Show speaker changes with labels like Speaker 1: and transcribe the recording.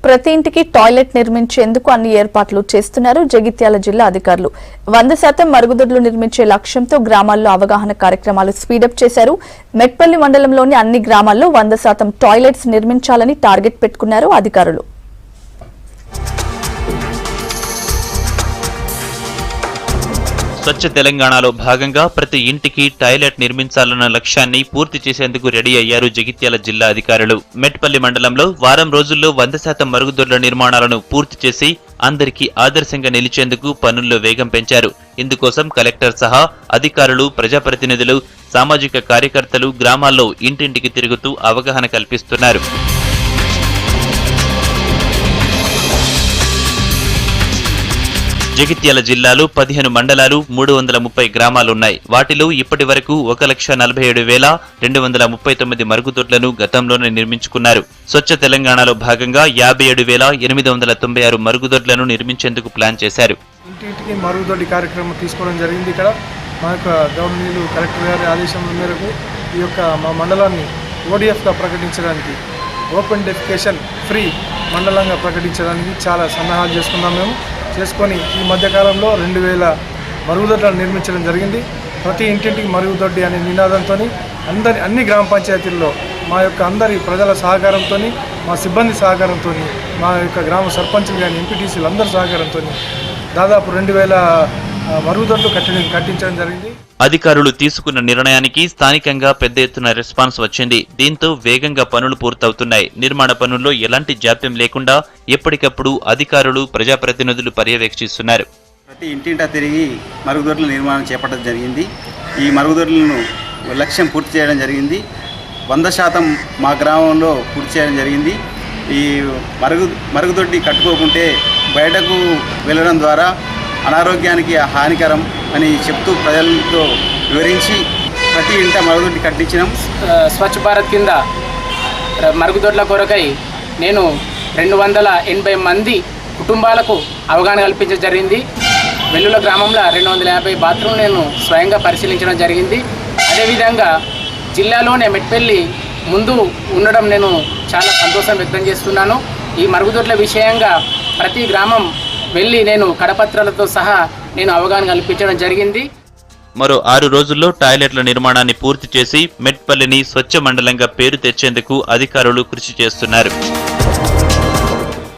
Speaker 1: ప్రతి ఇంటికి టాయిలెట్ నిర్మించేందుకు అన్ని ఏర్పాట్లు చేస్తున్నారు జగిత్యాల జిల్లా అధికారులు. 100% మరుగుదొడ్లు నిర్మించే లక్ష్యంతో గ్రామాల్లో అవగాహన కార్యక్రమాలు స్పీడప్ చేశారు. మెట్పల్లి మండలంలోని అన్ని గ్రామాల్లో 100% టాయిలెట్స్ నిర్మించాలని టార్గెట్ పెట్టుకున్నారు అధికారులు.
Speaker 2: స్వచ్ఛ తెలంగాణలో భాగంగా ప్రతి ఇంటికి టాయిలెట్ నిర్మించాలన్న లక్ష్యాన్ని పూర్తి చేసేందుకు రెడీ అయ్యారు జగిత్యాల జిల్లా అధికారులు. మెట్పల్లి మండలంలో వారం రోజుల్లో 100% మరుగుదొడ్ల నిర్మాణాలను పూర్తి చేసి అందరికీ ఆదర్శంగా నిలిచేందుకు పనుల్లో వేగం పెంచారు. ఇందుకోసం కలెక్టర్ సహా అధికారులు, ప్రజాప్రతినిధులు, సామాజిక కార్యకర్తలు గ్రామాల్లో ఇంటింటికి తిరుగుతూ అవగాహన కల్పిస్తున్నారు. జగిత్యాల జిల్లాలో 15 మండలాలు, 330 గ్రామాలున్నాయి. వాటిలో ఇప్పటి వరకు 1,47,239 మరుగుదొడ్లను గతంలోనే నిర్మించుకున్నారు. స్వచ్ఛ తెలంగాణలో భాగంగా 57,896 మరుగుదొడ్లను నిర్మించేందుకు ప్లాన్ చేశారు.
Speaker 3: ఇంటింటికి మరుగుదొడ్డి కార్యక్రమం తీసుకోవడం జరిగింది. ఇక్కడ మా యొక్క గవర్నమెంట్ కలెక్టర్ గారి ఆదేశం మేరకు ఈ యొక్క మా మండలాన్ని ఓడిఎఫ్గా ప్రకటించడానికి, ఓపెన్ డెఫికేషన్ ఫ్రీ మండలంగా ప్రకటించడానికి చాలా సన్నాహాలు చేసుకొని ఈ మధ్యకాలంలో 2000 మరుగుదొడ్లను నిర్మించడం జరిగింది. ప్రతి ఇంటింటికి మరుగుదొడ్డి అనే నినాదంతో అన్ని గ్రామ పంచాయతీల్లో మా యొక్క అందరి ప్రజల సహకారంతో, మా సిబ్బంది సహకారంతో, మా యొక్క గ్రామ సర్పంచులు కానీ ఎంపీటీసీలు అందరి సహకారంతో దాదాపు 2000 మరుగుదొడ్లు కట్టించడం జరిగింది.
Speaker 2: అధికారులు తీసుకున్న నిర్ణయానికి స్థానికంగా పెద్ద ఎత్తున రెస్పాన్స్ వచ్చింది. దీంతో వేగంగా పనులు పూర్తవుతున్నాయి. నిర్మాణ పనుల్లో ఎలాంటి జాప్యం లేకుండా ఎప్పటికప్పుడు అధికారులు, ప్రజాప్రతినిధులు పర్యవేక్షిస్తున్నారు.
Speaker 4: ప్రతి ఇంటింటా తిరిగి మరుగుదొడ్ల నిర్మాణం చేపట్టడం జరిగింది. ఈ మరుగుదొడ్లను లక్ష్యం పూర్తి చేయడం జరిగింది. 100% మా గ్రామంలో పూర్తి చేయడం జరిగింది. ఈ మరుగుదొడ్డి కట్టుకోకుంటే బయటకు వెళ్ళడం ద్వారా అనారోగ్యానికి హానికరం అని చెప్తూ ప్రజలతో వివరించి ప్రతి ఇంట మరుగుదొడ్డి కట్టించినాం.
Speaker 5: స్వచ్ఛ భారత్ కింద మరుగుదొడ్ల కొరకై నేను 280 మంది కుటుంబాలకు అవగాహన కల్పించడం జరిగింది. వెల్లుల గ్రామంలో 250 బాత్రూమ్లు నేను స్వయంగా పరిశీలించడం జరిగింది. అదేవిధంగా జిల్లాలోనే మెట్పల్లి ముందు ఉండడం నేను చాలా సంతోషం వ్యక్తం చేస్తున్నాను. ఈ మరుగుదొడ్ల విషయంగా ప్రతి గ్రామం వెళ్ళి నేను కడపత్రాలతో సహా నేను అవగాహన కల్పించడం జరిగింది.
Speaker 2: మరో 6 రోజుల్లో టాయిలెట్ల నిర్మాణాన్ని పూర్తి చేసి మెట్పల్లిని స్వచ్ఛ మండలంగా పేరు తెచ్చేందుకు అధికారులు కృషి చేస్తున్నారు.